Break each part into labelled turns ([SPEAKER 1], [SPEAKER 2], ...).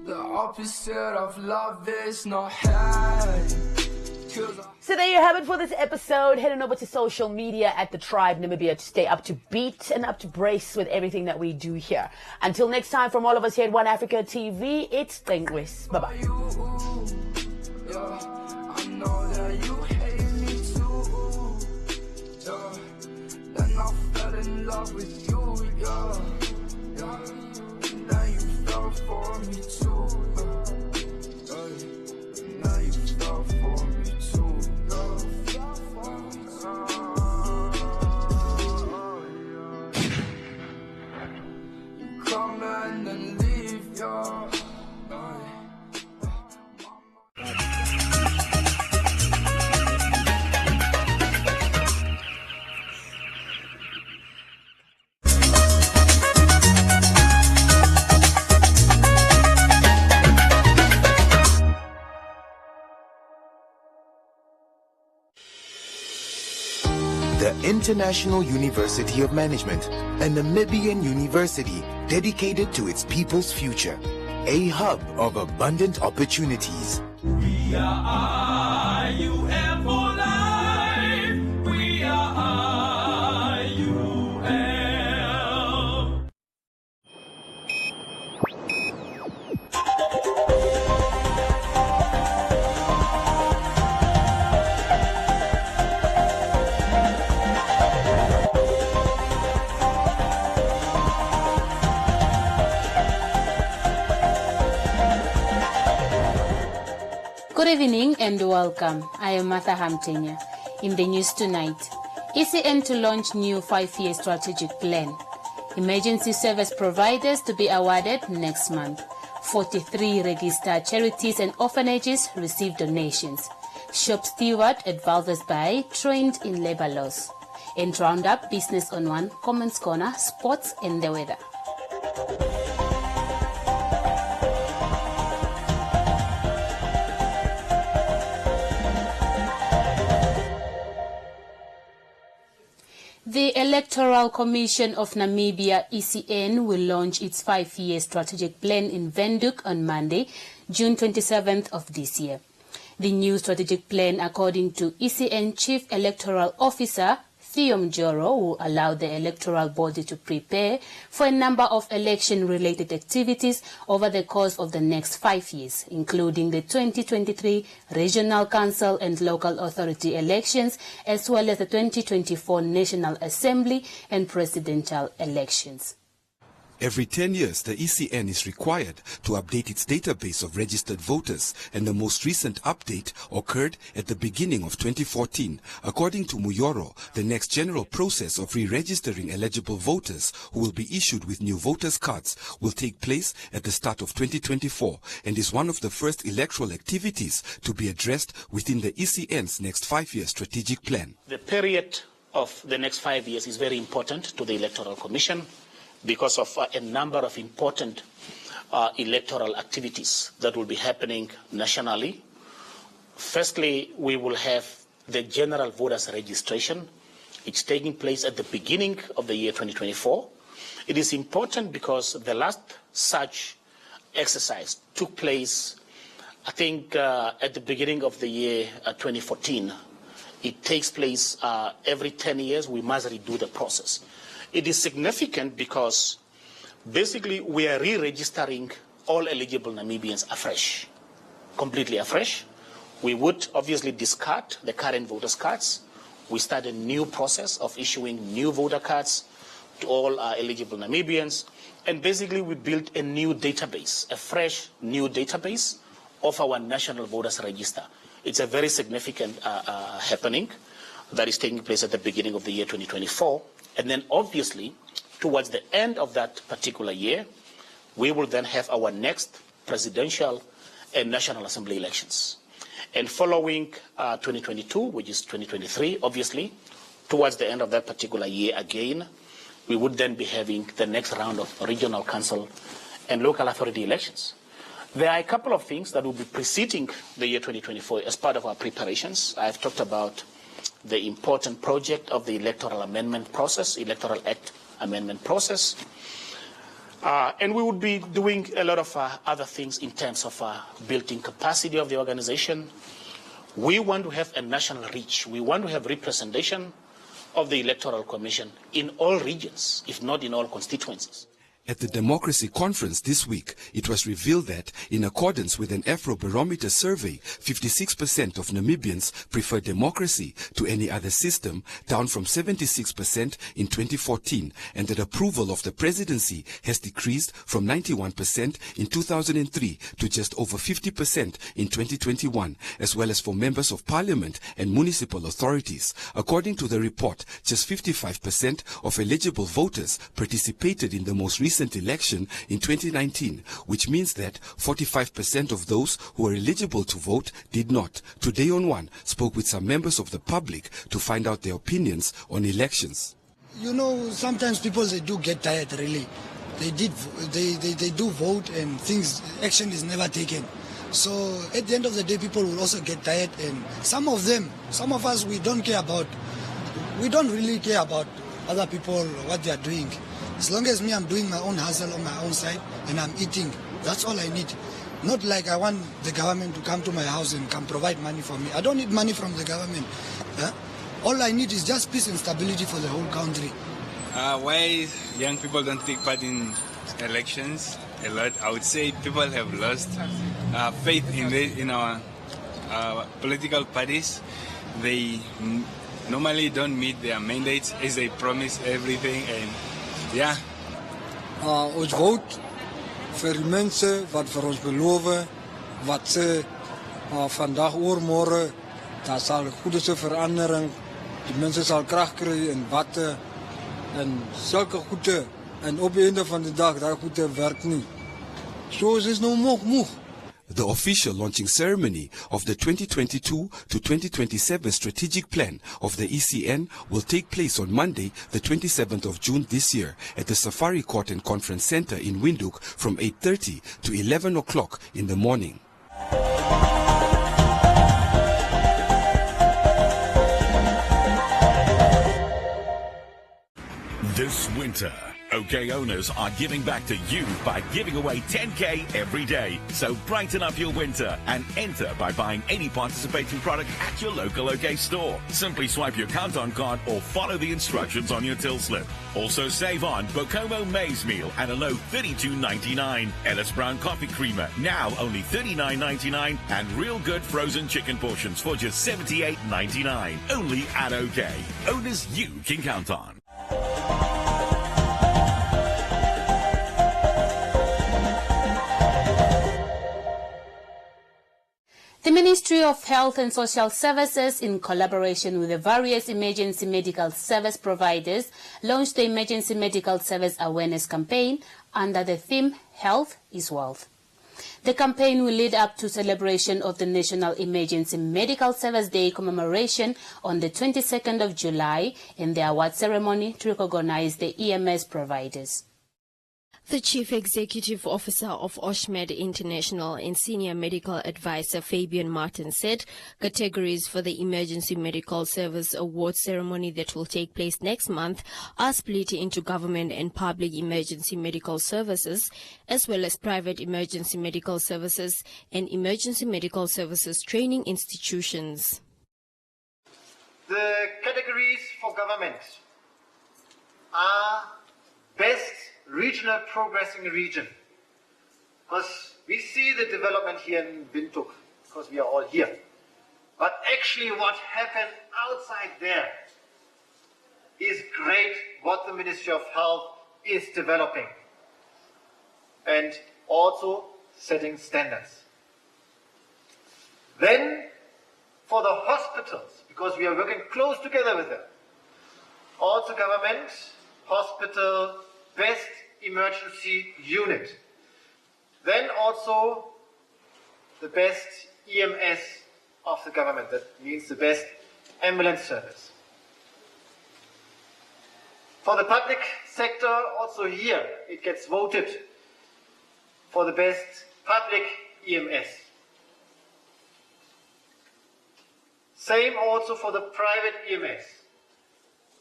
[SPEAKER 1] The opposite of love is not hate.
[SPEAKER 2] So there you have it for this episode. Head on over to social media at The Tribe Namibia to stay up to beat and up to brace with everything that we do here. Until next time, from all of us here at One Africa TV, it's Tengwis. Bye-bye.
[SPEAKER 1] I know that you hate me too. Then I fell in love with you, and now you fell for me too. Now you fell for me too. You come and then leave,
[SPEAKER 3] The International University of Management, a Namibian university dedicated to its people's future, a hub of abundant opportunities.
[SPEAKER 4] We are IUM for life. We are IUM.
[SPEAKER 5] Good evening and welcome. I am Martha Hamtenya. In the news tonight, ECN to launch new 5-year strategic plan. Emergency service providers to be awarded next month. 43 registered charities and orphanages receive donations. Shop steward at Walvis Bay trained in labor laws. And roundup business on one, Comments Corner, sports and the weather. The Electoral Commission of Namibia, ECN, will launch its 5-year strategic plan in Windhoek on Monday, June 27th of this year. The new strategic plan, according to ECN Chief Electoral Officer Theo Mjoro, will allow the electoral body to prepare for a number of election-related activities over the course of the next 5 years, including the 2023 Regional Council and Local Authority elections, as well as the 2024 National Assembly and presidential elections.
[SPEAKER 6] Every 10 years, the ECN is required to update its database of registered voters, and the most recent update occurred at the beginning of 2014. According to Muyoro, the next general process of re-registering eligible voters who will be issued with new voters' cards will take place at the start of 2024 and is one of the first electoral activities to be addressed within the ECN's next 5-year strategic plan.
[SPEAKER 7] The period of the next 5 years is very important to the Electoral Commission, because of a number of important electoral activities that will be happening nationally. Firstly, we will have the general voters registration. It's taking place at the beginning of the year 2024. It is important because the last such exercise took place, I think, at the beginning of the year 2014. It takes place every 10 years. We must redo the process. It is significant because basically we are re-registering all eligible Namibians afresh, completely afresh. We would obviously discard the current voters' cards. We start a new process of issuing new voter cards to all eligible Namibians. And basically we built a new database, a fresh new database of our national voters register. It's a very significant happening that is taking place at the beginning of the year 2024. And then obviously, towards the end of that particular year, we will then have our next presidential and National Assembly elections. And following 2022, which is 2023, obviously, towards the end of that particular year again, we would then be having the next round of regional council and local authority elections. There are a couple of things that will be preceding the year 2024 as part of our preparations. I've talked about the important project of the Electoral Amendment process, Electoral Act Amendment process. And we would be doing a lot of other things in terms of building capacity of the organization. We want to have a national reach. We want to have representation of the Electoral Commission in all regions, if not in all constituencies.
[SPEAKER 6] At the Democracy Conference this week, it was revealed that, in accordance with an Afrobarometer survey, 56% of Namibians prefer democracy to any other system, down from 76% in 2014, and that approval of the presidency has decreased from 91% in 2003 to just over 50% in 2021, as well as for members of parliament and municipal authorities. According to the report, just 55% of eligible voters participated in the most recent election in 2019, which means that 45% of those who were eligible to vote did not. Today on One spoke with some members of the public to find out their opinions on elections.
[SPEAKER 8] You know, sometimes people, they do get tired, really. They do vote and action is never taken. So at the end of the day, people will also get tired, and some of us, we don't really care about other people, what they are doing. As long as me, I'm doing my own hustle on my own side and I'm eating, that's all I need. Not like I want the government to come to my house and come provide money for me. I don't need money from the government. All I need is just peace and stability for the whole country.
[SPEAKER 9] Why young people don't take part in elections a lot? I would say people have lost faith in our political parties. They normally don't meet their mandates as they promise everything, and ja.
[SPEAKER 8] Ons vote vir die mense wat vir ons beloof, wat sê vandag oor môre daar sal goeie verandering, die mense sal krag kry en watte en sulke goede, en op die einde van die dag daai goede werk nie. So is nou moeg.
[SPEAKER 6] The official launching ceremony of the 2022 to 2027 strategic plan of the ECN will take place on Monday, the 27th of June this year at the Safari Court and Conference Center in Windhoek from 8:30 to 11 o'clock in the morning.
[SPEAKER 10] This winter, OK owners are giving back to you by giving away 10K every day. So brighten up your winter and enter by buying any participating product at your local OK store. Simply swipe your count-on card or follow the instructions on your till slip. Also save on Bocomo maize meal at a low $32.99. Ellis Brown coffee creamer now only $39.99, and Real Good frozen chicken portions for just $78.99. Only at OK. Owners you can count on.
[SPEAKER 5] The Ministry of Health and Social Services, in collaboration with the various emergency medical service providers, launched the Emergency Medical Service Awareness Campaign under the theme Health is Wealth. The campaign will lead up to celebration of the National Emergency Medical Service Day commemoration on the 22nd of July and the award ceremony to recognize the EMS providers.
[SPEAKER 11] The Chief Executive Officer of OSHMED International and Senior Medical Advisor Fabian Martin said categories for the Emergency Medical Service Award ceremony that will take place next month are split into government and public emergency medical services, as well as private emergency medical services and emergency medical services training institutions.
[SPEAKER 12] The categories for government are best regional progressing region, because we see the development here in Windhoek, because we are all here. But actually what happened outside there is great, what the Ministry of Health is developing and also setting standards. Then for the hospitals, because we are working close together with them, also government, hospital, best emergency unit. Then also the best EMS of the government, that means the best ambulance service. For the public sector, also here it gets voted for the best public EMS. Same also for the private EMS.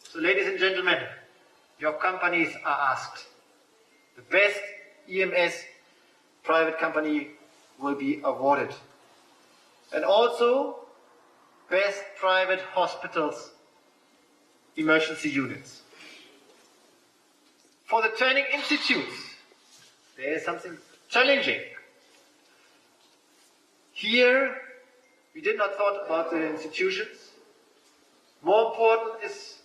[SPEAKER 12] So ladies and gentlemen, your companies are asked. The best EMS private company will be awarded. And also, best private hospitals, emergency units. For the training institutes, there is something challenging. Here, we did not thought about the institutions. More important is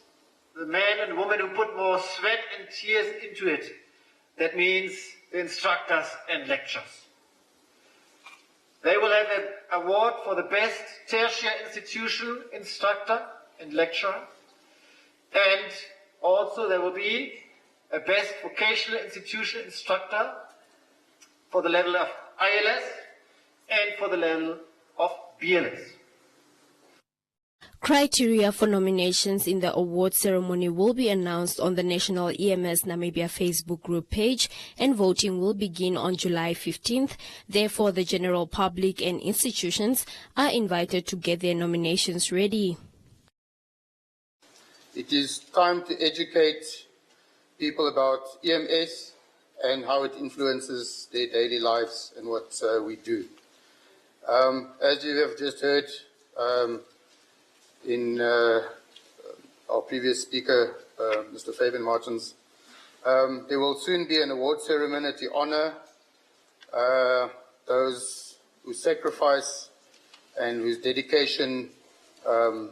[SPEAKER 12] the men and women who put more sweat and tears into it. That means the instructors and lecturers. They will have an award for the best tertiary institution instructor and lecturer. And also there will be a best vocational institution instructor for the level of ILS and for the level of BLS.
[SPEAKER 11] Criteria for nominations in the award ceremony will be announced on the National EMS Namibia Facebook group page, and voting will begin on July 15th. Therefore, the general public and institutions are invited to get their nominations ready.
[SPEAKER 13] It is time to educate people about EMS and how it influences their daily lives and what we do. As you have just heard in our previous speaker, Mr. Fabian Martins, there will soon be an award ceremony to honor those who sacrifice and whose dedication to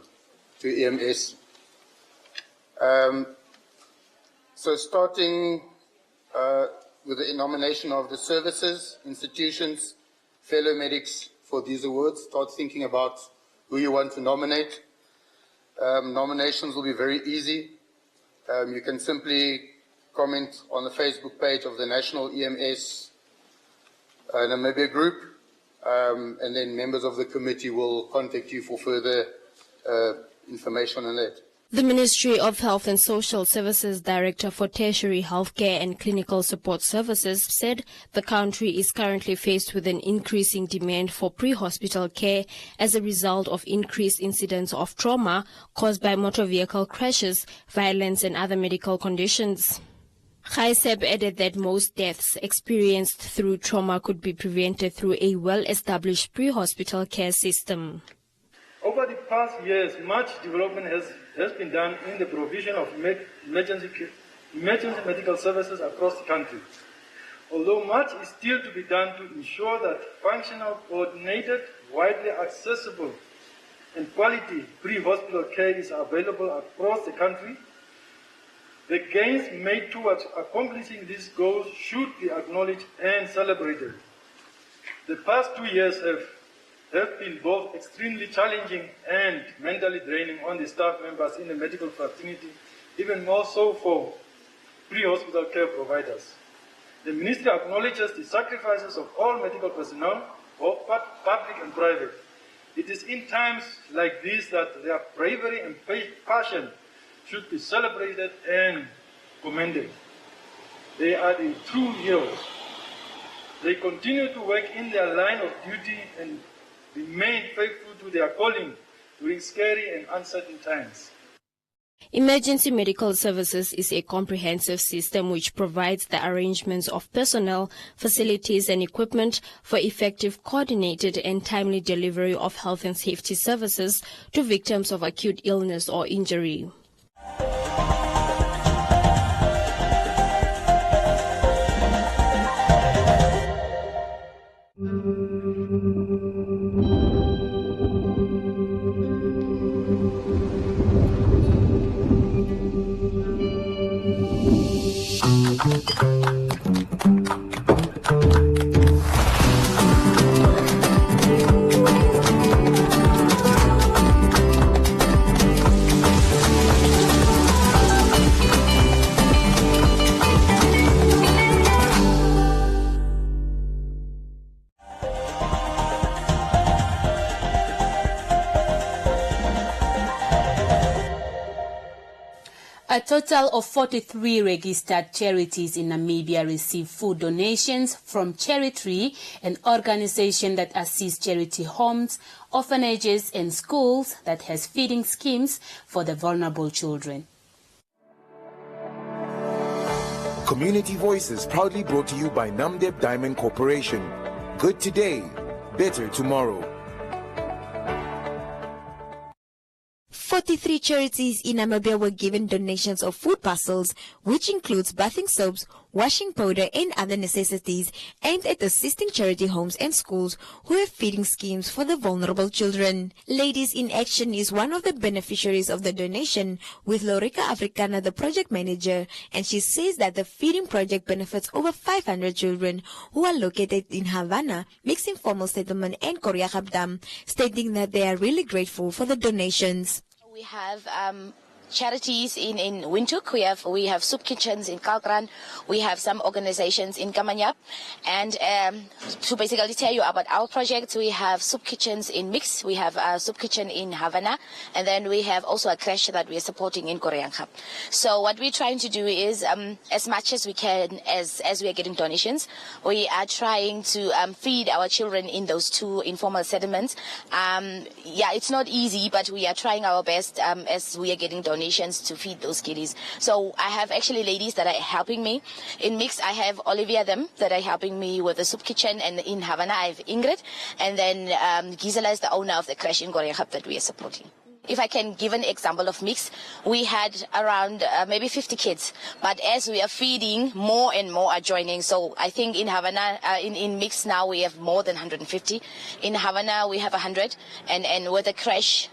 [SPEAKER 13] EMS. So starting with the nomination of the services, institutions, fellow medics for these awards, start thinking about who you want to nominate. Nominations will be very easy. You can simply comment on the Facebook page of the National EMS Namibia group, and then members of the committee will contact you for further information on that.
[SPEAKER 11] The Ministry of Health and Social Services Director for Tertiary Healthcare and Clinical Support Services said the country is currently faced with an increasing demand for pre-hospital care as a result of increased incidents of trauma caused by motor vehicle crashes, violence and other medical conditions. Khaiseb added that most deaths experienced through trauma could be prevented through a well-established pre-hospital care system.
[SPEAKER 14] Over the past years, much development has been done in the provision of emergency medical services across the country. Although much is still to be done to ensure that functional, coordinated, widely accessible and quality pre-hospital care is available across the country, the gains made towards accomplishing these goals should be acknowledged and celebrated. The past 2 years have been both extremely challenging and mentally draining on the staff members in the medical fraternity, even more so for pre-hospital care providers. The Ministry acknowledges the sacrifices of all medical personnel, both public and private. It is in times like these that their bravery and passion should be celebrated and commended. They are the true heroes. They continue to work in their line of duty and remain faithful to their calling during scary and uncertain times.
[SPEAKER 11] Emergency medical services is a comprehensive system which provides the arrangements of personnel, facilities and equipment for effective, coordinated and timely delivery of health and safety services to victims of acute illness or injury.
[SPEAKER 5] A total of 43 registered charities in Namibia receive food donations from Cherry Tree, an organization that assists charity homes, orphanages and schools that has feeding schemes for the vulnerable children.
[SPEAKER 3] Community Voices proudly brought to you by Namdeb Diamond Corporation. Good today, better tomorrow.
[SPEAKER 15] 43 charities in Namibia were given donations of food parcels, which includes bathing soaps, washing powder and other necessities aimed at assisting charity homes and schools who have feeding schemes for the vulnerable children. Ladies in Action is one of the beneficiaries of the donation, with Lorica Africana the project manager, and she says that the feeding project benefits over 500 children who are located in Havana, Mixed Informal Settlement and Koreagabdam, stating that they are really grateful for the donations.
[SPEAKER 16] We have charities in Windhoek, we have soup kitchens in Kalkran, we have some organizations in Kamanyap, and to basically tell you about our project, we have soup kitchens in Mix, we have a soup kitchen in Havana, and then we have also a creche that we are supporting in Koreangkhap. So what we're trying to do is, as much as we can, as we are getting donations, we are trying to feed our children in those two informal settlements. Yeah, it's not easy, but we are trying our best as we are getting donations to feed those kiddies. So I have actually ladies that are helping me. In Mix, I have Olivia them that are helping me with the soup kitchen, and in Havana, I have Ingrid, and then Gisela is the owner of the creche in Koreangkhap that we are supporting. If I can give an example of Mix, we had around maybe 50 kids, but as we are feeding, more and more are joining. So I think in Havana, in Mix now we have more than 150. In Havana we have 100, and with the creche,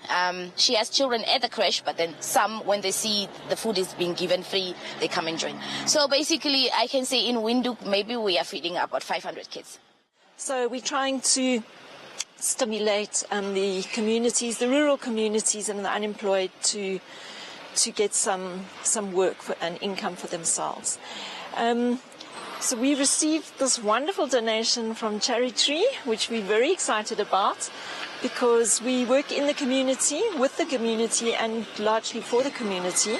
[SPEAKER 16] she has children at the creche, but then some, when they see the food is being given free, they come and join. So basically, I can say in Windhoek, maybe we are feeding about 500 kids.
[SPEAKER 17] So we're trying to stimulate the communities, the rural communities and the unemployed to get some work and income for themselves. So we received this wonderful donation from Cherry Tree, which we're very excited about, because we work in the community, with the community and largely for the community.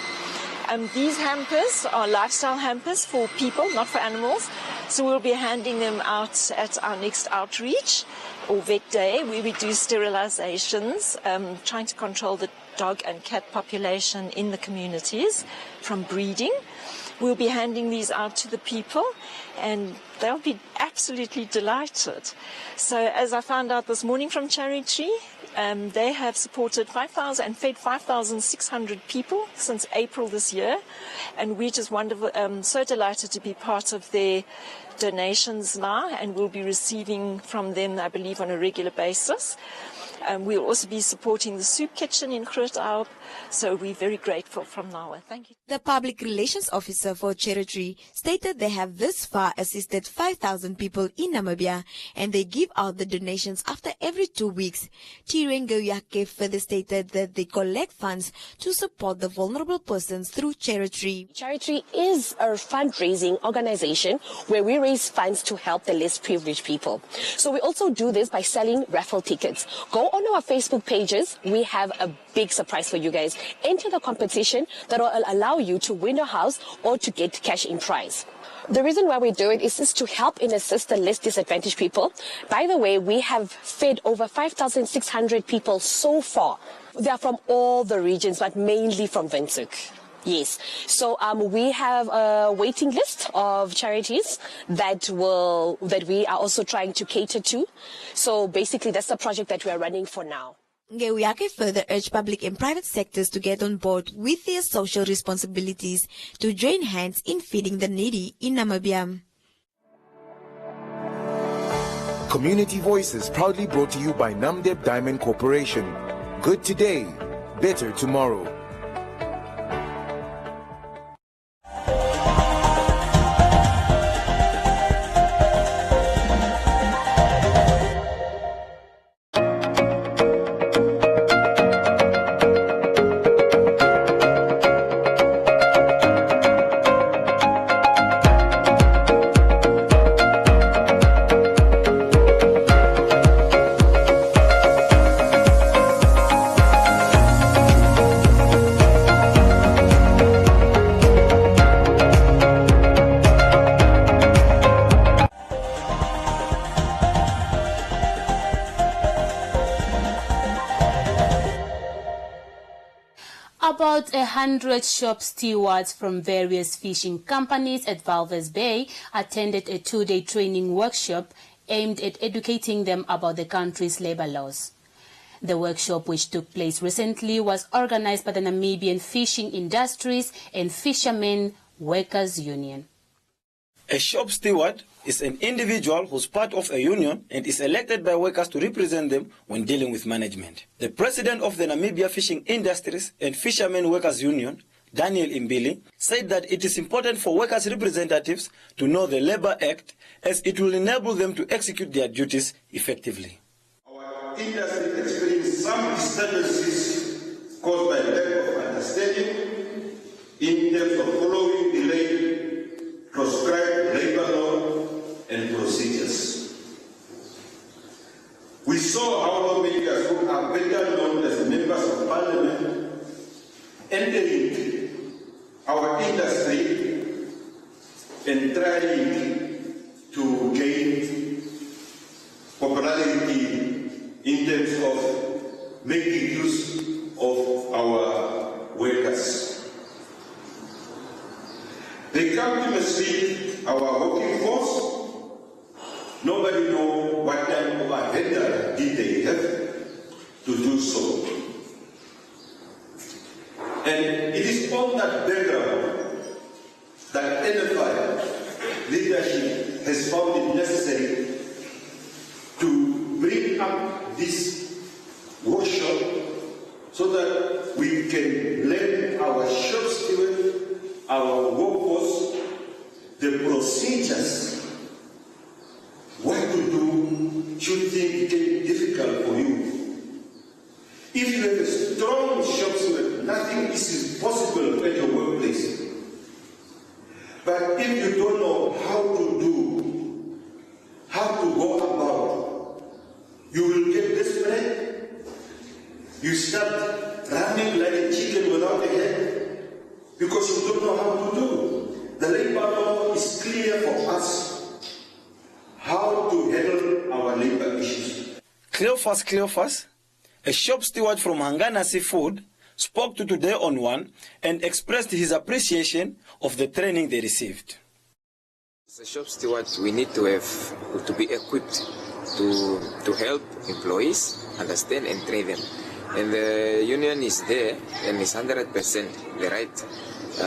[SPEAKER 17] These hampers are lifestyle hampers for people, not for animals. So we'll be handing them out at our next outreach, or vet day, where we do sterilizations, trying to control the dog and cat population in the communities from breeding. We'll be handing these out to the people, and they'll be absolutely delighted. So as I found out this morning from Cherry Tree, they have supported 5,000 and fed 5,600 people since April this year, and we're just wonderful, so delighted to be part of their donations now, and we'll be receiving from them, I believe, on a regular basis. We'll also be supporting the soup kitchen in Groothout, so we're very grateful from now on. Thank you.
[SPEAKER 15] The public relations officer for Cherry Tree stated they have this far assisted 5,000 people in Namibia, and they give out the donations after every 2 weeks. Tirengo Yake further stated that they collect funds to support the vulnerable persons through Cherry Tree.
[SPEAKER 18] Cherry Tree is a fundraising organization where we raise funds to help the less privileged people. So we also do this by selling raffle tickets. Go on our Facebook pages. We have a big surprise for you guys. Enter the competition that will allow you to win a house or to get cash in prize. The reason why we do it is just to help and assist the less disadvantaged people. By the way, we have fed over 5,600 people so far. They are from all the regions, but mainly from Windhoek. Yes. So we have a waiting list of charities that we are also trying to cater to. So basically, that's the project that we are running for now.
[SPEAKER 15] Ngewuyake further urged public and private sectors to get on board with their social responsibilities to join hands in feeding the needy in Namibia.
[SPEAKER 3] Community Voices proudly brought to you by Namdeb Diamond Corporation. Good today, better tomorrow.
[SPEAKER 5] About 100 shop stewards from various fishing companies at Walvis Bay attended a 2-day training workshop aimed at educating them about the country's labor laws. The workshop, which took place recently, was organized by the Namibian Fishing Industries and Fishermen Workers Union.
[SPEAKER 19] A shop steward is an individual who's part of a union and is elected by workers to represent them when dealing with management. The president of the Namibia Fishing Industries and Fishermen Workers Union, Daniel Imbili, said that it is important for workers' representatives to know the Labour Act, as it will enable them to execute their duties effectively.
[SPEAKER 20] Our industry experienced some disturbances caused by lack of understanding in terms of following the prescribed labour law and procedures. We saw how lawmakers who are better known as members of parliament entering our industry and trying to gain popularity in terms of making use of our workers. They come to mistreat our working force. Nobody knows what type of agenda did they have to do so. And it is on that background that NFI leadership has found it necessary to bring up this workshop so that we can learn our shop stewards, our workforce, the procedures, what to do should things get difficult for you. If you have a strong shop steward, nothing is impossible at your workplace. But if you don't know how to do, how to go about, you will get desperate. You start running like a chicken without a head because you don't know how to do. The labor law is clear for us how to handle our labor issues.
[SPEAKER 19] Cleophas, a shop steward from Hangana Seafood, spoke to Today on One and expressed his appreciation of the training they received.
[SPEAKER 21] As a shop steward, we need to be equipped to help employees understand and train them. And the union is there, and it's 100% the right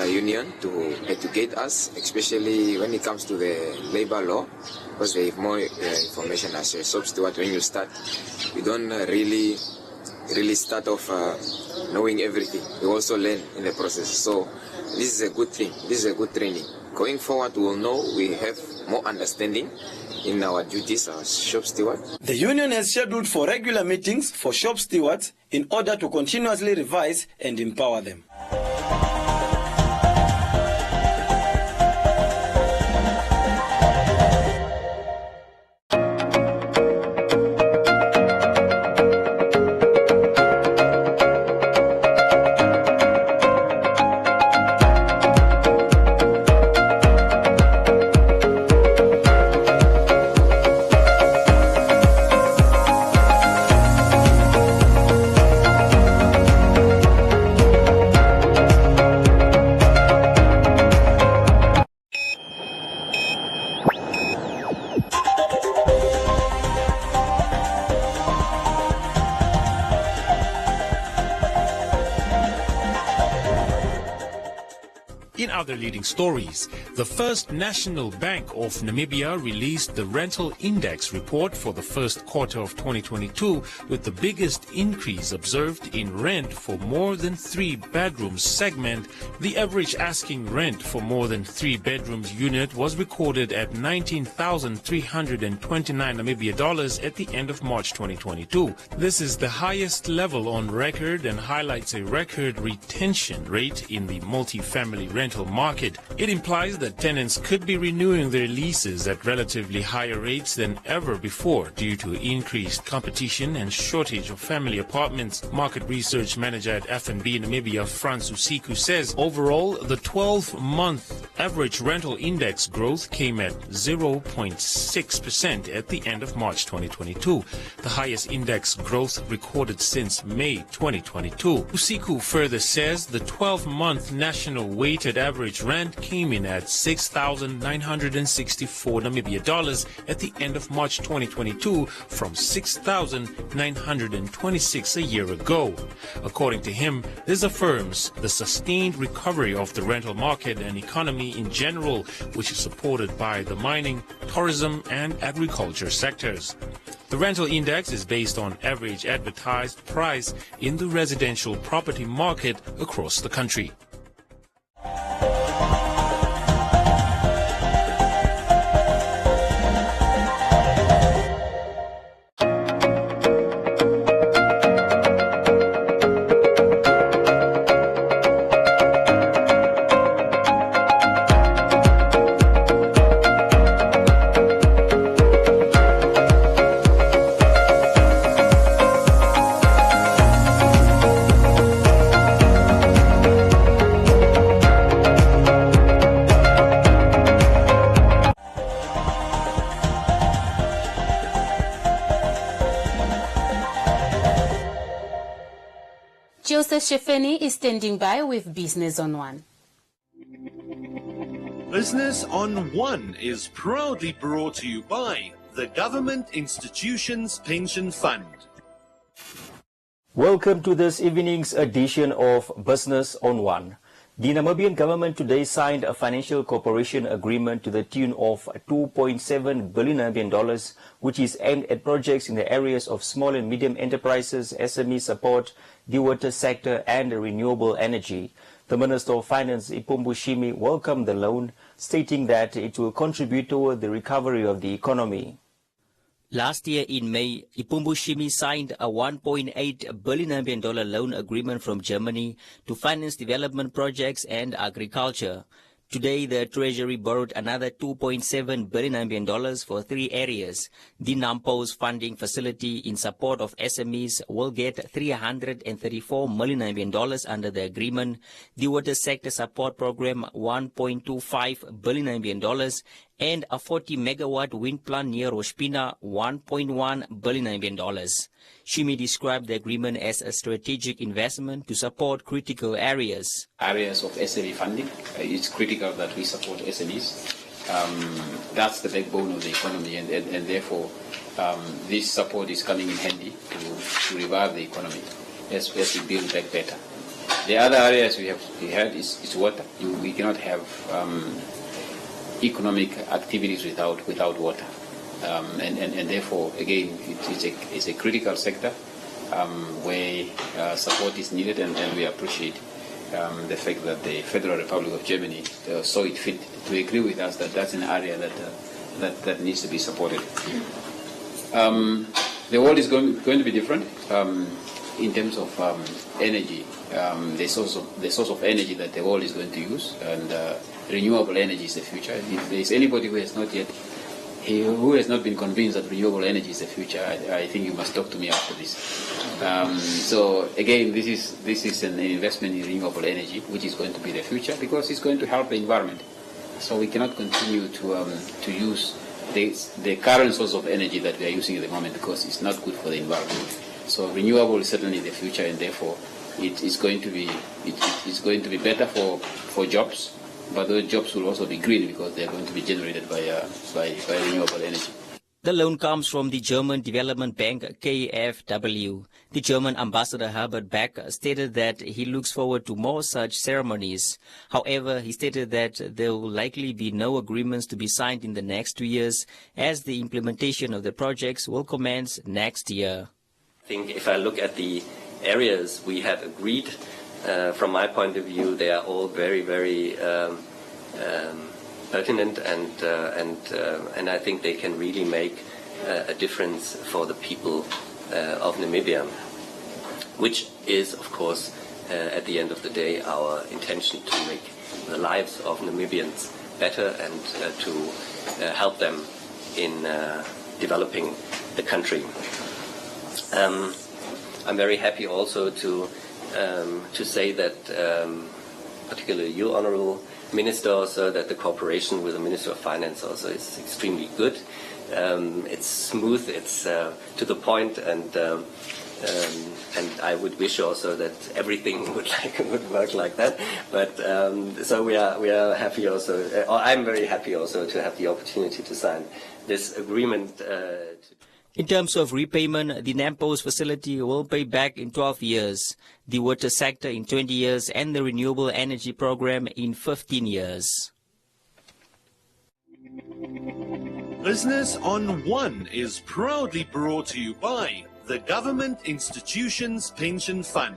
[SPEAKER 21] union to educate us, especially when it comes to the labor law, because they have more information. As a shop steward, when you start, you don't really start off knowing everything. You also learn in the process. So this is a good thing. This is a good training. Going forward, we will know we have more understanding in our duties as shop stewards.
[SPEAKER 19] The union has scheduled for regular meetings for shop stewards in order to continuously revise and empower them.
[SPEAKER 22] In other leading stories, the First National Bank of Namibia released the Rental Index report for the first quarter of 2022, with the biggest increase observed in rent for more than 3 bedrooms segment. The average asking rent for more than 3 bedrooms unit was recorded at 19,329 Namibia dollars at the end of March 2022. This is the highest level on record and highlights a record retention rate in the multi-family rental market. It implies that tenants could be renewing their leases at relatively higher rates than ever before due to increased competition and shortage of family apartments. Market research manager at F&B Namibia, Frans Usiku, says overall the 12-month Average rental index growth came at 0.6% at the end of March 2022, the highest index growth recorded since May 2022. Usiku further says the 12-month national weighted average rent came in at 6,964 Namibia dollars at the end of March 2022 from 6,926 a year ago. According to him, this affirms the sustained recovery of the rental market and economy in general, which is supported by the mining, tourism and agriculture sectors. The rental index is based on average advertised price in the residential property market across the country.
[SPEAKER 5] Joseph Shefeni is standing by with Business on One.
[SPEAKER 1] Business on One is proudly brought to you by the Government Institutions Pension Fund.
[SPEAKER 2] Welcome to this evening's edition of Business on One. The Namibian government today signed a financial cooperation agreement to the tune of $2.7 billion, which is aimed at projects in the areas of small and medium enterprises, SME support, the water sector and renewable energy. The Minister of Finance, Ipumbu Shimi, welcomed the loan, stating that it will contribute toward the recovery of the economy.
[SPEAKER 23] Last year in May, Ipumbu Shimi signed a $1.8 billion loan agreement from Germany to finance development projects and agriculture. Today, the Treasury borrowed another $2.7 billion for three areas. The NAMPO's funding facility in support of SMEs will get $334 million under the agreement. The water sector support program, $1.25 billion, and a 40-megawatt wind plant near Roshpina, $1.1 billion. Shimi described the agreement as a strategic investment to support critical areas.
[SPEAKER 24] Areas of SME funding, it's critical that we support SMEs. That's the backbone of the economy, and therefore this support is coming in handy to revive the economy as we build back better. The other areas we had is water. We cannot have economic activities without water, and therefore again it's a critical sector where support is needed, and we appreciate the fact that the Federal Republic of Germany saw it fit to agree with us that that's an area that needs to be supported. The world is going to be different in terms of energy, the source of energy that the world is going to use, and renewable energy is the future. If there is anybody who has not been convinced that renewable energy is the future, I think you must talk to me after this. So again, this is an investment in renewable energy, which is going to be the future because it's going to help the environment. So we cannot continue to use the current source of energy that we are using at the moment because it's not good for the environment. So renewable is certainly the future, and therefore it's going to be better for jobs. But those jobs will also be green because they are going to be generated by renewable energy.
[SPEAKER 23] The loan comes from the German development bank KfW. The German ambassador Herbert Beck stated that he looks forward to more such ceremonies. However, he stated that there will likely be no agreements to be signed in the next 2 years, as the implementation of the projects will commence next year.
[SPEAKER 25] I think if I look at the areas we have agreed, from my point of view, they are all very, very pertinent, and I think they can really make a difference for the people of Namibia, which is, of course, at the end of the day, our intention to make the lives of Namibians better and to help them in developing the country. I'm very happy also to say that particularly you, Honourable Minister also that the cooperation with the Minister of Finance also is extremely good. It's smooth, it's to the point, and I would wish also that everything would work like that. But so we are happy also. Or I'm very happy also to have the opportunity to sign this agreement.
[SPEAKER 23] In terms of repayment, the NAMPO's facility will pay back in 12 years, the water sector in 20 years, and the renewable energy program in 15 years.
[SPEAKER 1] Business on One is proudly brought to you by the Government Institutions Pension Fund.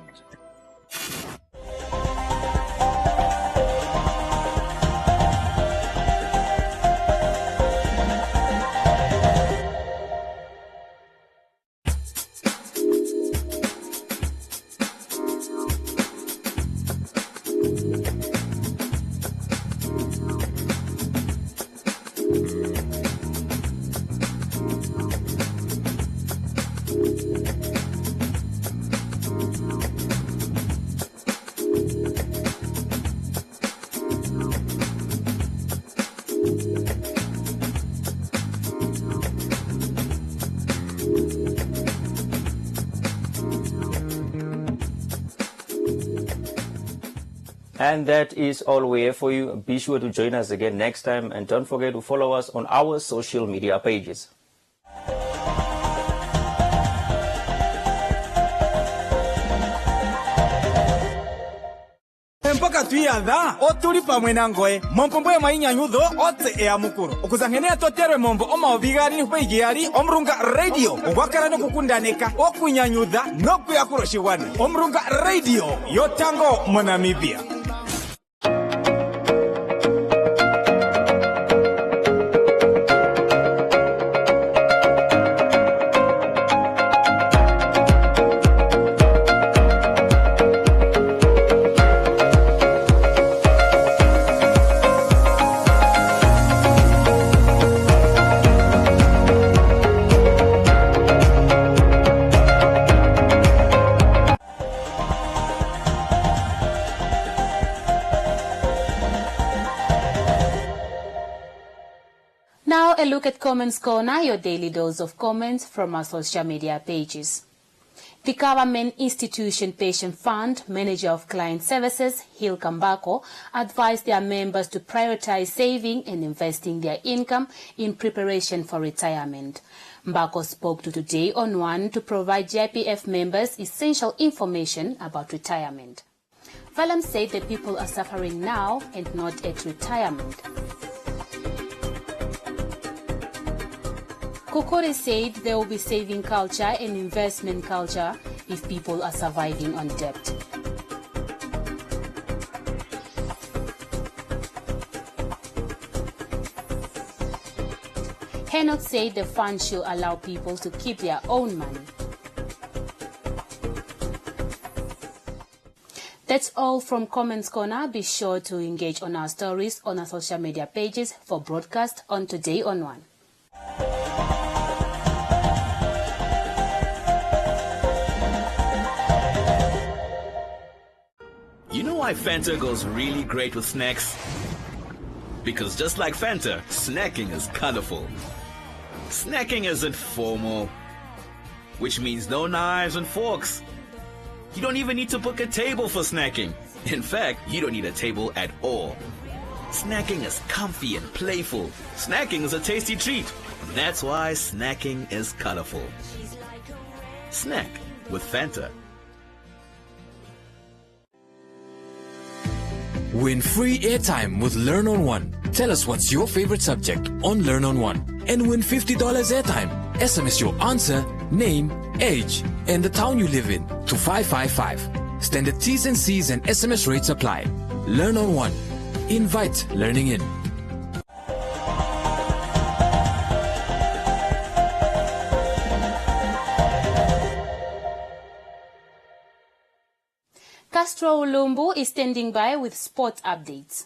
[SPEAKER 2] And that is all we have for you. Be sure to join us again next time, and don't forget to follow us on our social media pages.
[SPEAKER 4] Mpaka tuyadha otuli pamwe nangoe mompombo ya mainyanyudho otse ea mukuru okuzangenea toterwe mombo omaovigali nupeigiali omrunga radio ogwakala nokukundaneka okunyanyudha nokuyakuroshiwana omrunga radio yotango monamibia.
[SPEAKER 5] Now a look at Comments Corner, your daily dose of comments from our social media pages. The Government Institution Pension Fund Manager of Client Services, Hill Kambako, advised their members to prioritize saving and investing their income in preparation for retirement. Mbako spoke to Today on One to provide JPF members essential information about retirement. Valam said that people are suffering now and not at retirement. Kokore said there will be saving culture and investment culture if people are surviving on debt. Henok said the fund should allow people to keep their own money. That's all from Comments Corner. Be sure to engage on our stories on our social media pages for broadcast on Today on One.
[SPEAKER 10] You know why Fanta goes really great with snacks? Because just like Fanta, snacking is colorful. Snacking isn't formal, which means no knives and forks. You don't even need to book a table for snacking. In fact, you don't need a table at all. Snacking is comfy and playful. Snacking is a tasty treat. That's why snacking is colorful. Snack with Fanta.
[SPEAKER 6] Win free airtime with Learn on One. Tell us what's your favorite subject on Learn on One and win $50 airtime. SMS your answer, name, age, and the town you live in to 555. Standard T's and C's and SMS rates apply. Learn on One. Invite learning in.
[SPEAKER 5] Castro Ulumbu is standing by with sports updates.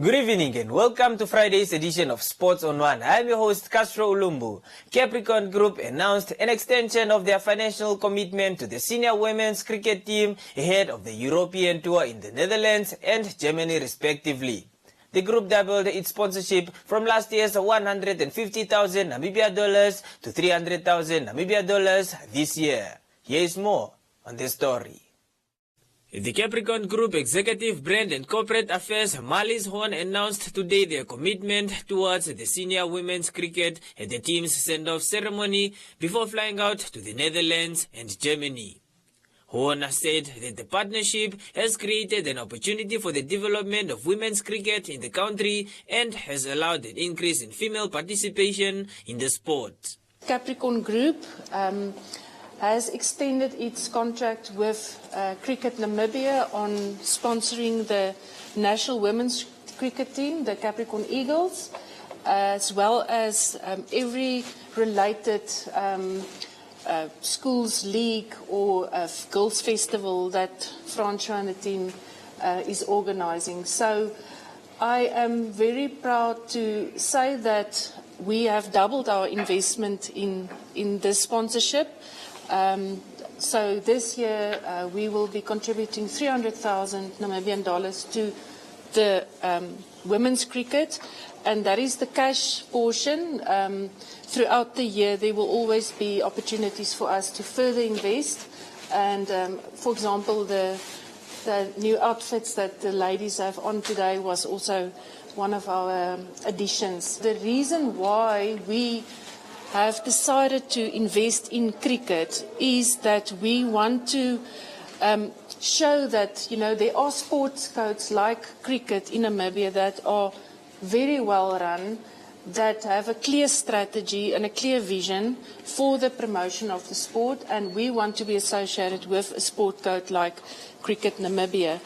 [SPEAKER 7] Good evening and welcome to Friday's edition of Sports on One. I'm your host, Castro Ulumbu. Capricorn Group announced an extension of their financial commitment to the senior women's cricket team ahead of the European tour in the Netherlands and Germany respectively. The group doubled its sponsorship from last year's 150,000 Namibia dollars to 300,000 Namibia dollars this year. Here is more on this story. The Capricorn Group Executive Brand and Corporate Affairs Marlies Horn announced today their commitment towards the senior women's cricket at the team's send-off ceremony before flying out to the Netherlands and Germany. Horn said that the partnership has created an opportunity for the development of women's cricket in the country and has allowed an increase in female participation in the sport.
[SPEAKER 8] Capricorn Group has extended its contract with Cricket Namibia on sponsoring the national women's cricket team, the Capricorn Eagles, as well as every related schools league or girls festival that Francois and the team is organizing. So I am very proud to say that we have doubled our investment in this sponsorship. So this year we will be contributing 300,000 Namibian dollars to the women's cricket, and that is the cash portion. Throughout the year there will always be opportunities for us to further invest, and for example the new outfits that the ladies have on today was also one of our additions. The reason why we have decided to invest in cricket is that we want to show that, there are sports codes like cricket in Namibia that are very well run, that have a clear strategy and a clear vision for the promotion of the sport, and we want to be associated with a sport code like Cricket Namibia.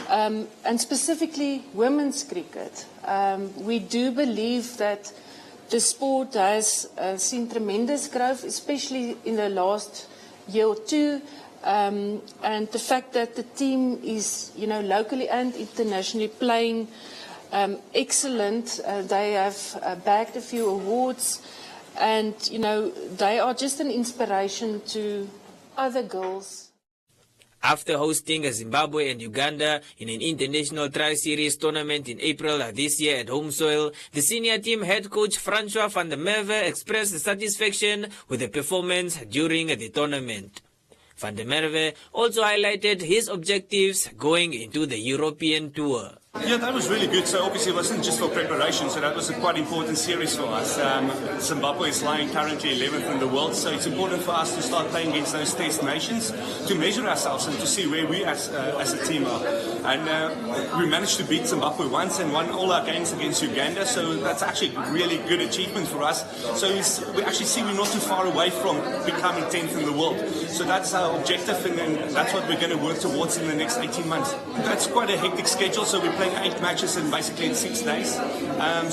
[SPEAKER 8] And specifically women's cricket. We do believe that the sport has seen tremendous growth, especially in the last year or two, and the fact that the team is, locally and internationally playing excellent. They have bagged a few awards, and, they are just an inspiration to other girls.
[SPEAKER 7] After hosting Zimbabwe and Uganda in an international tri-series tournament in April this year at home soil, the senior team head coach Francois van der Merwe expressed satisfaction with the performance during the tournament. Van der Merwe also highlighted his objectives going into the European tour.
[SPEAKER 9] Yeah, that was really good. So obviously it wasn't just for preparation, so that was a quite important series for us. Zimbabwe is lying currently 11th in the world, so it's important for us to start playing against those test nations to measure ourselves and to see where we as a team are. And we managed to beat Zimbabwe once and won all our games against Uganda, so that's actually a really good achievement for us. So we actually see we're not too far away from becoming 10th in the world. So that's our objective, and that's what we're going to work towards in the next 18 months. That's quite a hectic schedule, so we're playing 8 matches basically in 6 days.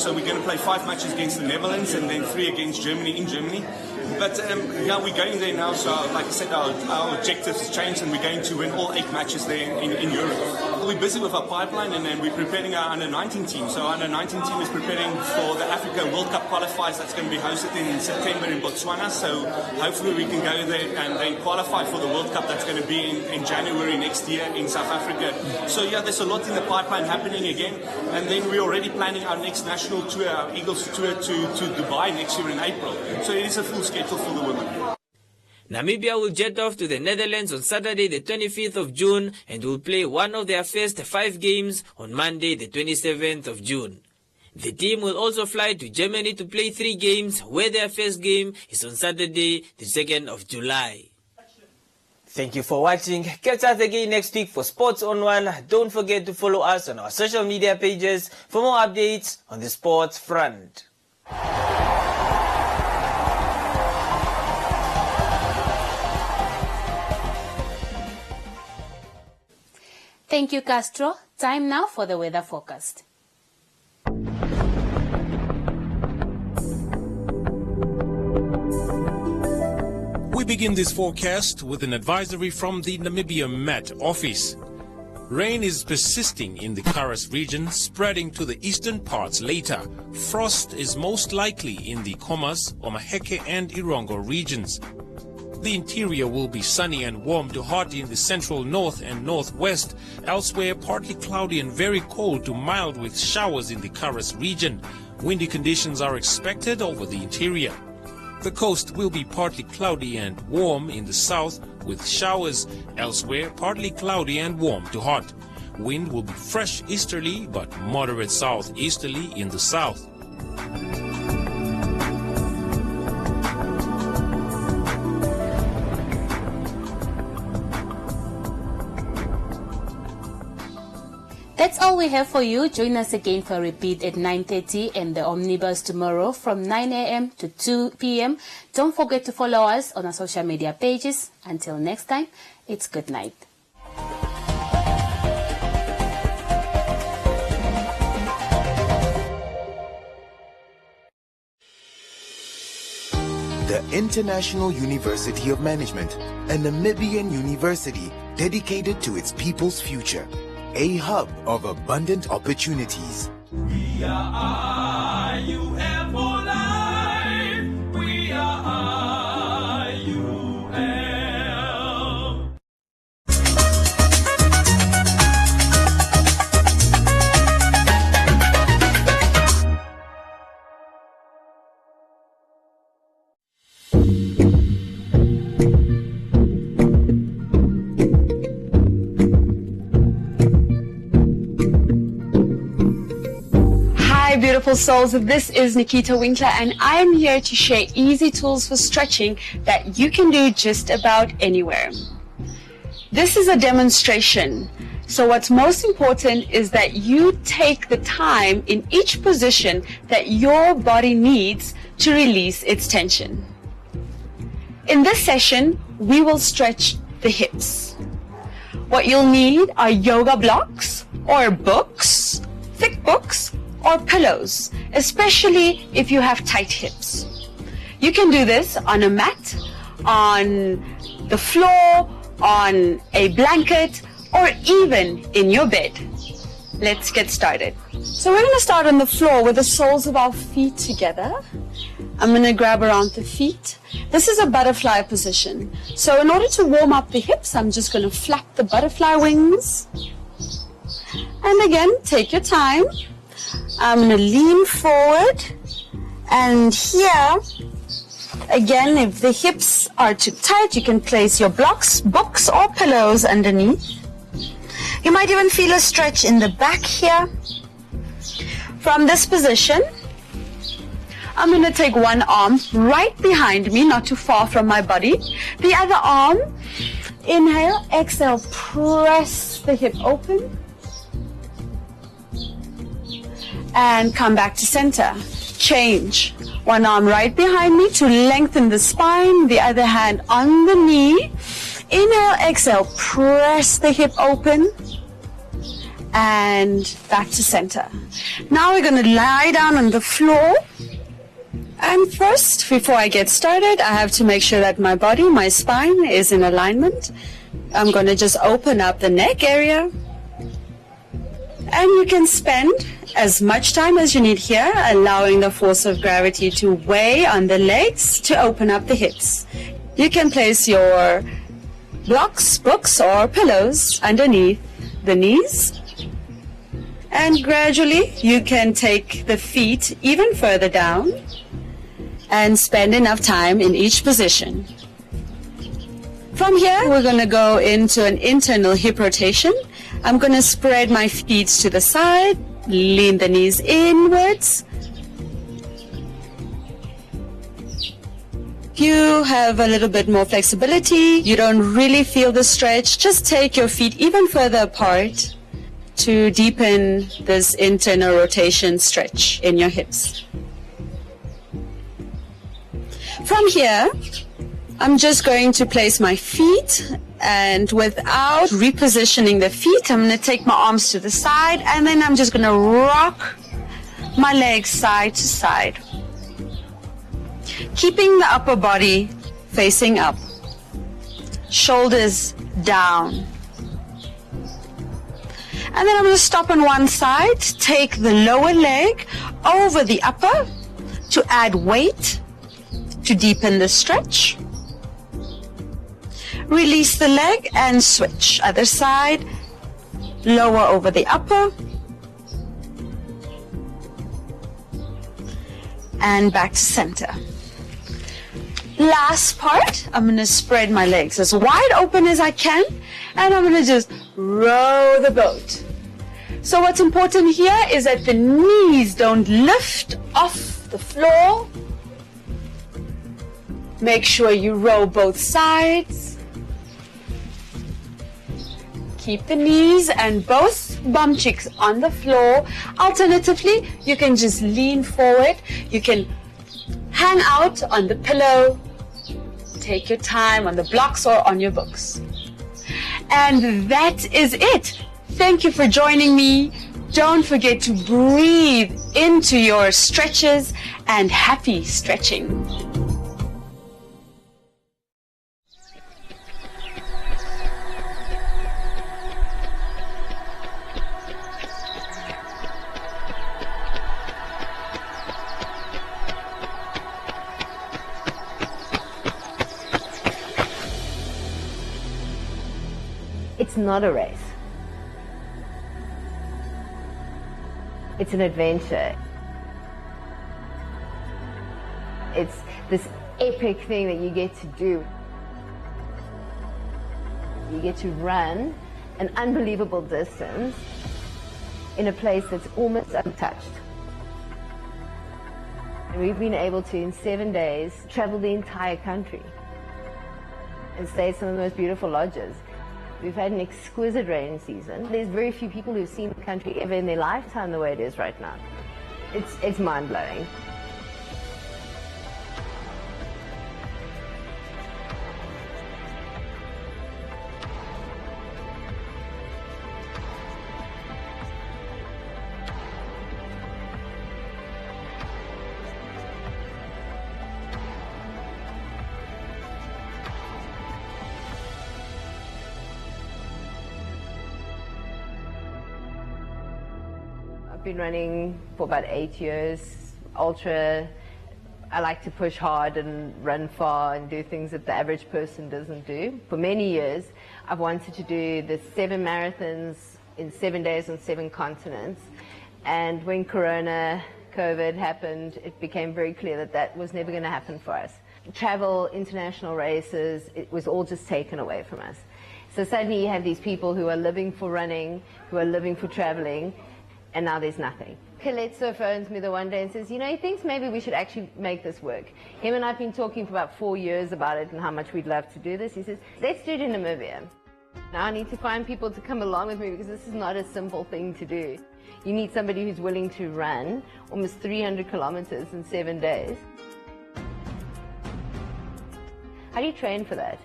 [SPEAKER 9] So we're going to play 5 matches against the Netherlands and then 3 against Germany in Germany. But yeah, we're going there now, so like I said, our objectives changed and we're going to win all 8 matches there in Europe. We're busy with our pipeline and then we're preparing our under-19 team. So our under-19 team is preparing for the Africa World Cup qualifiers that's going to be hosted in September in Botswana. So hopefully we can go there and then qualify for the World Cup that's going to be in January next year in South Africa. So yeah, there's a lot in the pipeline happening again. And then we're already planning our next national tour, our Eagles tour to Dubai next year in April. So it is a full schedule for the women.
[SPEAKER 7] Namibia will jet off to the Netherlands on Saturday the 25th of June and will play one of their first 5 games on Monday the 27th of June. The team will also fly to Germany to play 3 games, where their first game is on Saturday the 2nd of July. Thank you for watching. Catch us again next week for Sports on One. Don't forget to follow us on our social media pages for more updates on the sports front.
[SPEAKER 5] Thank you, Castro. Time now for the weather forecast.
[SPEAKER 22] We begin this forecast with an advisory from the Namibia Met Office. Rain is persisting in the Karas region, spreading to the eastern parts later. Frost is most likely in the Khomas, Omaheke and Irongo regions. The interior will be sunny and warm to hot in the central north and northwest. Elsewhere, partly cloudy and very cold to mild with showers in the Karas region. Windy conditions are expected over the interior. The coast will be partly cloudy and warm in the south with showers. Elsewhere, partly cloudy and warm to hot. Wind will be fresh easterly but moderate southeasterly in the south.
[SPEAKER 5] That's all we have for you. Join us again for a repeat at 9:30 and the Omnibus tomorrow from 9 a.m. to 2 p.m. Don't forget to follow us on our social media pages. Until next time, it's good night.
[SPEAKER 3] The International University of Management, a Namibian university dedicated to its people's future. A hub of abundant opportunities.
[SPEAKER 11] We are IUM for life. We are IUM.
[SPEAKER 12] Beautiful souls, this is Nikita Winkler and I am here to share easy tools for stretching that you can do just about anywhere. This is a demonstration, so what's most important is that you take the time in each position that your body needs to release its tension. In this session, we will stretch the hips. What you'll need are yoga blocks or books, thick books, or pillows, especially if you have tight hips. You can do this on a mat, on the floor, on a blanket, or even in your bed. Let's get started. So we're going to start on the floor with the soles of our feet together. I'm going to grab around the feet. This is a butterfly position. So in order to warm up the hips, I'm just going to flap the butterfly wings. And again, take your time. I'm going to lean forward, and here, again, if the hips are too tight, you can place your blocks, books, or pillows underneath. You might even feel a stretch in the back here. From this position, I'm going to take one arm right behind me, not too far from my body. The other arm, inhale, exhale, press the hip open. And come back to center. Change. One arm right behind me to lengthen the spine, the other hand on the knee. Inhale, exhale, press the hip open and back to center. Now we're going to lie down on the floor. And first, before I get started, I have to make sure that my body, my spine is in alignment. I'm going to just open up the neck area. And you can spend as much time as you need here, allowing the force of gravity to weigh on the legs to open up the hips. You can place your blocks, books, or pillows underneath the knees. And gradually, you can take the feet even further down and spend enough time in each position. From here, we're going to go into an internal hip rotation. I'm going to spread my feet to the side, lean the knees inwards. If you have a little bit more flexibility, you don't really feel the stretch, just take your feet even further apart to deepen this internal rotation stretch in your hips. From here, I'm just going to place my feet, and without repositioning the feet, I'm going to take my arms to the side, and then I'm just going to rock my legs side to side, keeping the upper body facing up, shoulders down. And then I'm going to stop on one side, take the lower leg over the upper to add weight, to deepen the stretch. Release the leg and switch. Other side, lower over the upper. And back to center. Last part, I'm going to spread my legs as wide open as I can, and I'm going to just row the boat. So what's important here is that the knees don't lift off the floor. Make sure you row both sides. Keep the knees and both bum cheeks on the floor. Alternatively, you can just lean forward. You can hang out on the pillow. Take your time on the blocks or on your books. And that is it. Thank you for joining me. Don't forget to breathe into your stretches and happy stretching.
[SPEAKER 13] It's not a race. It's an adventure. It's this epic thing that you get to do. You get to run an unbelievable distance in a place that's almost untouched. And we've been able to, in 7 days, travel the entire country and stay at some of the most beautiful lodges. We've had an exquisite rainy season. There's very few people who've seen the country ever in their lifetime the way it is right now. It's mind-blowing. I've been running for about 8 years, ultra. I like to push hard and run far and do things that the average person doesn't do. For many years, I've wanted to do the 7 marathons in 7 days on 7 continents. And when Corona, COVID happened, it became very clear that that was never going to happen for us. Travel, international races, it was all just taken away from us. So suddenly you have these people who are living for running, who are living for traveling, and now there's nothing. Calypso phones me the one day and says, you know, he thinks maybe we should actually make this work. Him and I have been talking for about 4 years about it and how much we'd love to do this. He says, let's do it in Namibia. Now I need to find people to come along with me because this is not a simple thing to do. You need somebody who's willing to run almost 300 kilometers in 7 days. How do you train for that?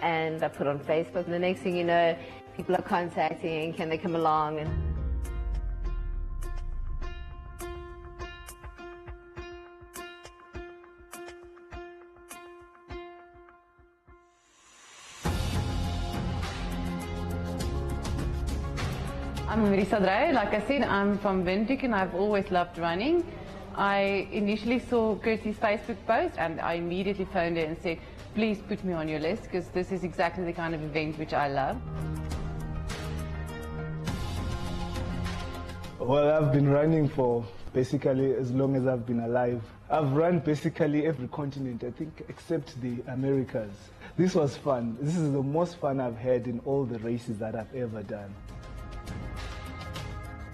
[SPEAKER 13] And I put on Facebook, and the next thing you know, people are contacting, can they come along? And
[SPEAKER 14] I'm Marisa Drey. Like I said, I'm from Windhoek and I've always loved running. I initially saw Kirsty's Facebook post and I immediately phoned her and said, please put me on your list because this is exactly the kind of event which I love.
[SPEAKER 16] Well, I've been running for basically as long as I've been alive. I've run basically every continent, I think, except the Americas. This was fun. This is the most fun I've had in all the races that I've ever done.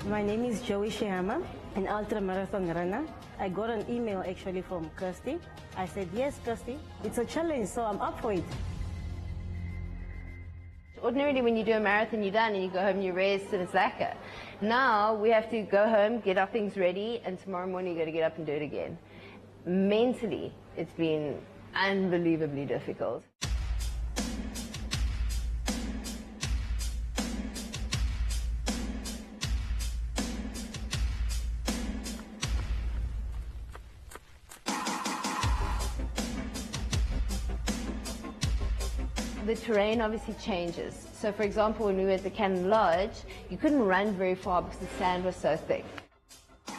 [SPEAKER 17] My name is Joey Shihama, an ultra-marathon runner. I got an email actually from Kirsty. I said, yes, Kirsty, it's a challenge, so I'm up for it.
[SPEAKER 13] Ordinarily, when you do a marathon, you're done and you go home, you rest, and it's lacquer. Now, we have to go home, get our things ready, and tomorrow morning you've got to get up and do it again. Mentally, it's been unbelievably difficult. The terrain obviously changes. So for example, when we were at the Cannon Lodge, you couldn't run very far because the sand was so thick. So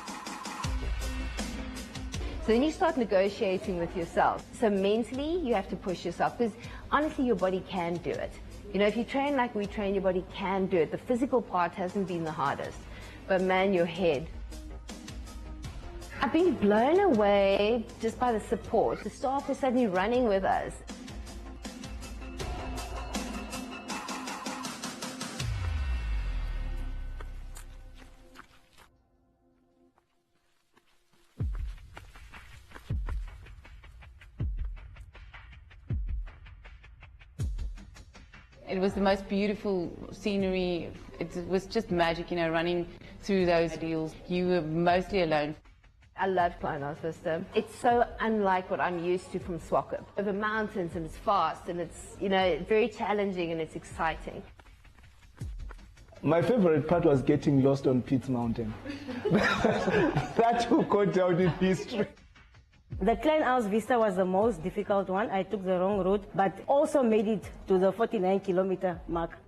[SPEAKER 13] then you start negotiating with yourself. So mentally, you have to push yourself because honestly, your body can do it. You know, if you train like we train, your body can do it. The physical part hasn't been the hardest, but man, your head. I've been blown away just by the support. The staff was suddenly running with us.
[SPEAKER 14] It was the most beautiful scenery. It was just magic, you know, running through those deals. You were mostly alone.
[SPEAKER 13] I loved Kleinhaus Vista. It's so unlike what I'm used to from Swakop. Over mountains and it's fast and it's, you know, very challenging and it's exciting.
[SPEAKER 16] My favorite part was getting lost on Pete's Mountain. That will go down in history.
[SPEAKER 17] The Kleinhaus Vista was the most difficult one. I took the wrong route, but also made it to the 49-kilometer mark.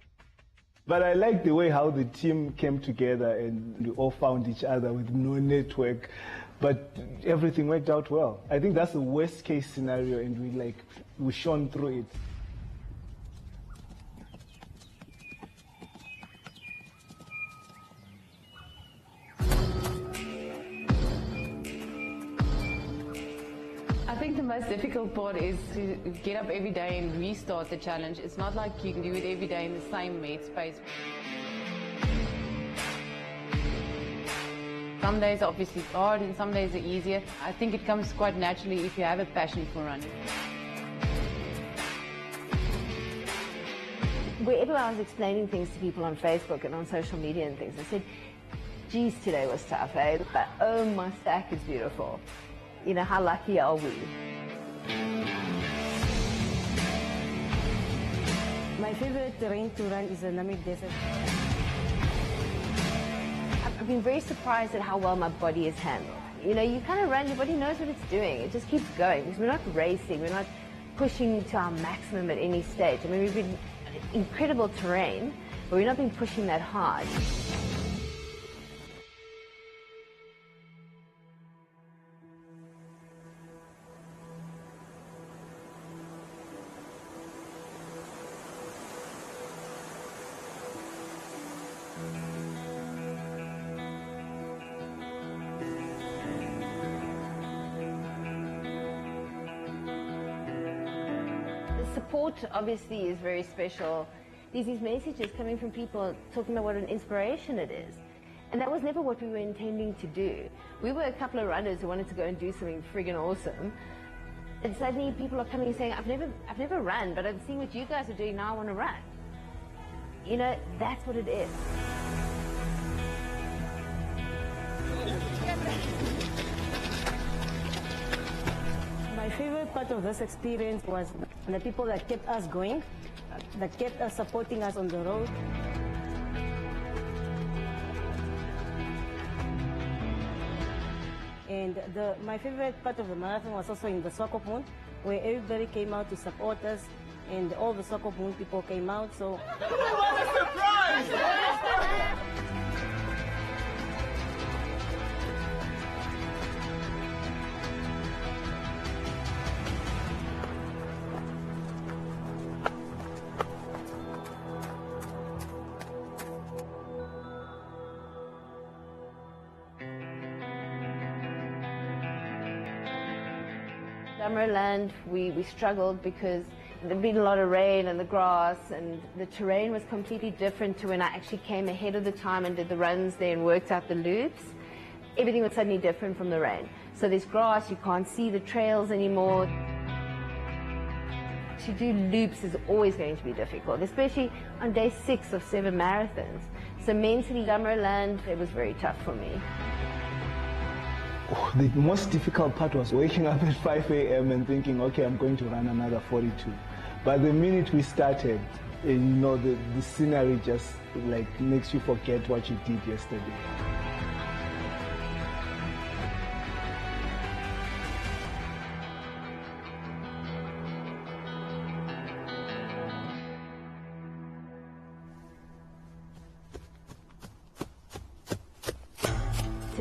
[SPEAKER 16] But I like the way how the team came together and we all found each other with no network, but everything worked out well. I think that's the worst case scenario and we shone through it.
[SPEAKER 14] I think the most difficult part is to get up every day and restart the challenge. It's not like you can do it every day in the same headspace. Some days are obviously hard and some days are easier. I think it comes quite naturally if you have a passion for running.
[SPEAKER 13] Wherever I was explaining things to people on Facebook and on social media and things, I said, geez, today was tough, eh? But oh, my stack is beautiful. You know, how lucky are we?
[SPEAKER 17] My favorite terrain to run is the Namib Desert.
[SPEAKER 13] I've been very surprised at how well my body is handled. You know, you kind of run, your body knows what it's doing. It just keeps going because we're not racing, we're not pushing to our maximum at any stage. I mean, we've been incredible terrain, but we've not been pushing that hard. Support obviously is very special. These messages coming from people talking about what an inspiration it is. And that was never what we were intending to do. We were a couple of runners who wanted to go and do something friggin' awesome. And suddenly people are coming and saying, I've never run, but I've seen what you guys are doing, now I want to run. You know, that's what it is.
[SPEAKER 17] My favorite part of this experience was the people that kept us going, that kept us supporting us on the road. And my favorite part of the marathon was also in the Swakop Moon, where everybody came out to support us, and all the Swakop Moon people came out, so...
[SPEAKER 11] What a surprise!
[SPEAKER 13] Dummerland, we struggled because there'd been a lot of rain and the grass and the terrain was completely different to when I actually came ahead of the time and did the runs there and worked out the loops. Everything was suddenly different from the rain. So there's grass, you can't see the trails anymore. To do loops is always going to be difficult, especially on day 6 of 7 marathons. So mentally, Dummerland, it was very tough for me.
[SPEAKER 16] The most difficult part was waking up at 5 a.m. and thinking, okay, I'm going to run another 42. But the minute we started, you know, the scenery just like makes you forget what you did yesterday.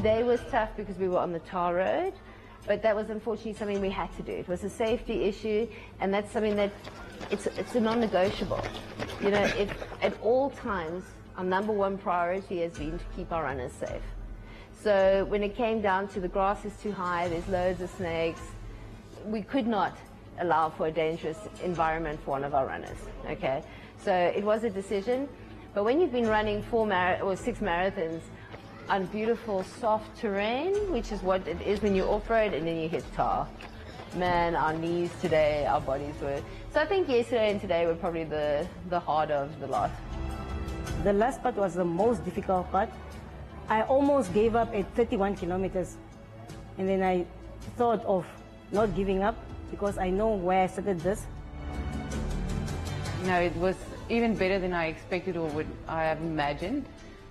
[SPEAKER 13] Today was tough because we were on the tar road, but that was unfortunately something we had to do. It was a safety issue, and that's something that it's a non-negotiable. You know, if at all times our number one priority has been to keep our runners safe. So when it came down to the grass is too high, there's loads of snakes, we could not allow for a dangerous environment for one of our runners. Okay, so it was a decision. But when you've been running 6 marathons on beautiful soft terrain, which is what it is when you off-road, and then you hit tar. Man, our knees today, our bodies were... So I think yesterday and today were probably the harder of the lot.
[SPEAKER 17] The last part was the most difficult part. I almost gave up at 31 kilometers. And then I thought of not giving up because I know where I started this.
[SPEAKER 14] No, it was even better than I expected or would I have imagined.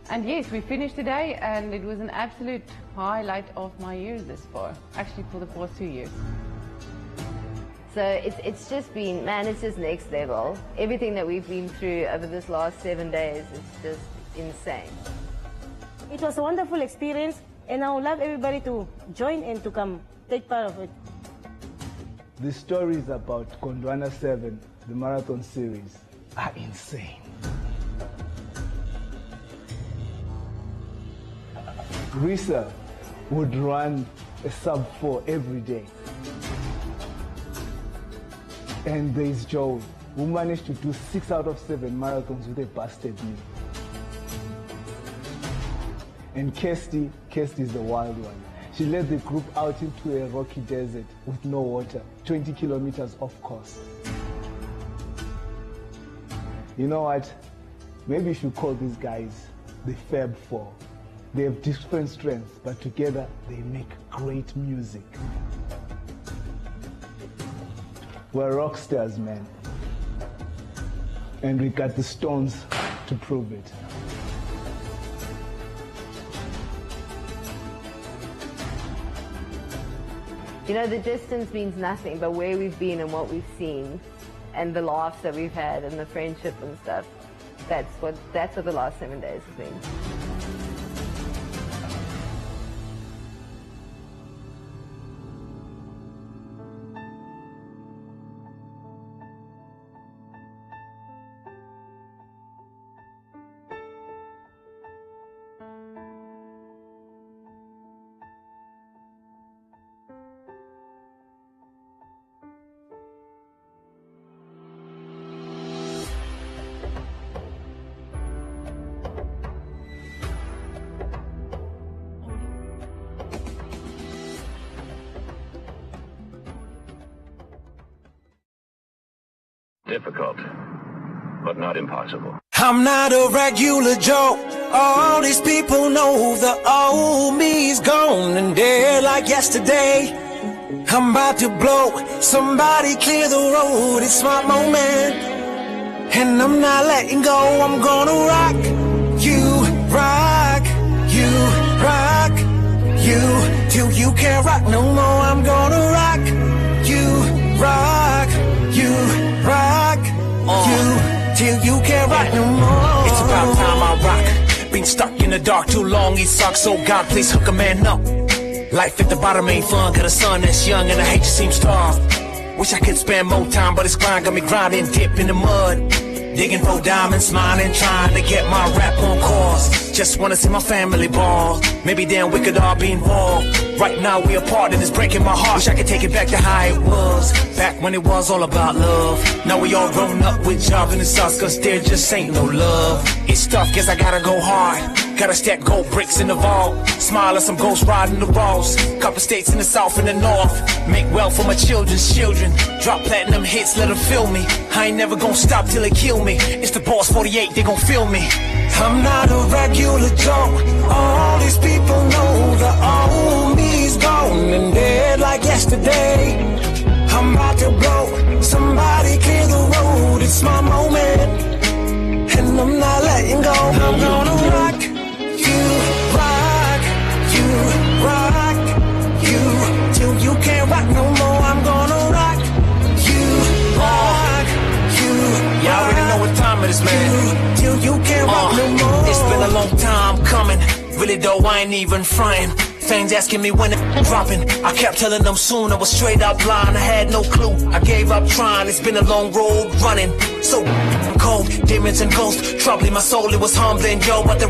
[SPEAKER 14] And yes, we finished today, and it was an absolute highlight of my year this far, actually for the past 2 years.
[SPEAKER 13] So it's just been, man, it's just next level. Everything that we've been through over this last 7 days is just insane.
[SPEAKER 17] It was a wonderful experience, and I would love everybody to join and to come take part of it.
[SPEAKER 16] The stories about Gondwana 7, the marathon series, are insane. Risa would run a sub-4 every day. And there's Joe, who managed to do 6 out of 7 marathons with a busted knee. And Kirsty is the wild one. She led the group out into a rocky desert with no water, 20 kilometers off course. You know what? Maybe you should call these guys the Fab Four. They have different strengths, but together they make great music. We're rock stars, man. And we got the stones to prove it.
[SPEAKER 13] You know, the distance means nothing, but where we've been and what we've seen, and the laughs that we've had and the friendship and stuff, that's what the last 7 days has been.
[SPEAKER 10] Difficult, but not impossible.
[SPEAKER 15] I'm not a regular Joe. All these people know the old me's gone and dead like yesterday. I'm about to blow. Somebody clear the road. It's my moment, and I'm not letting go. I'm gonna rock you, rock you, rock you till you can't rock no more. I'm gonna rock you, rock you, rock you till you can't rock no more. It's about time I rock. Been stuck in the dark too long, it sucks. So God, please hook a man up. Life at the bottom ain't fun, got a son that's young and I hate to seem starved. Wish I could spend more time, but it's grind got me grinding, dip in the mud. Digging for diamonds, smiling, trying to get my rap on course. Just wanna see my family ball. Maybe then we could all be involved. Right now we apart and it's breaking my heart. Wish I could take it back to how it was, back when it was all about love. Now we all grown up with jobs and it sucks cause there just ain't no love. It's tough, guess I gotta go hard. Gotta stack gold bricks in the vault. Smile at some ghosts riding the walls. Couple states in the south and the north. Make wealth for my children's children. Drop platinum hits, let them feel me. I ain't never gonna stop till they kill me. It's the boss 48, they gon' feel me. I'm not a regular Joe. All these people know the old me's gone and dead like yesterday. I'm about to blow. Somebody clear the road. It's my moment, and I'm not letting go. I'm gonna rock you, rock you, rock you till you can't rock no more. I'm gonna rock you, rock you. Y'all already know what time it is, man. Till you can't rock no more. It's been a long time coming. Really Really though, I ain't even frying. Fans asking me when it's dropping. I kept telling them soon, I was straight up blind. I had no clue, I gave up trying. It's been a long road running, so cold. Demons and ghosts troubling my soul, it was humbling, yo. But the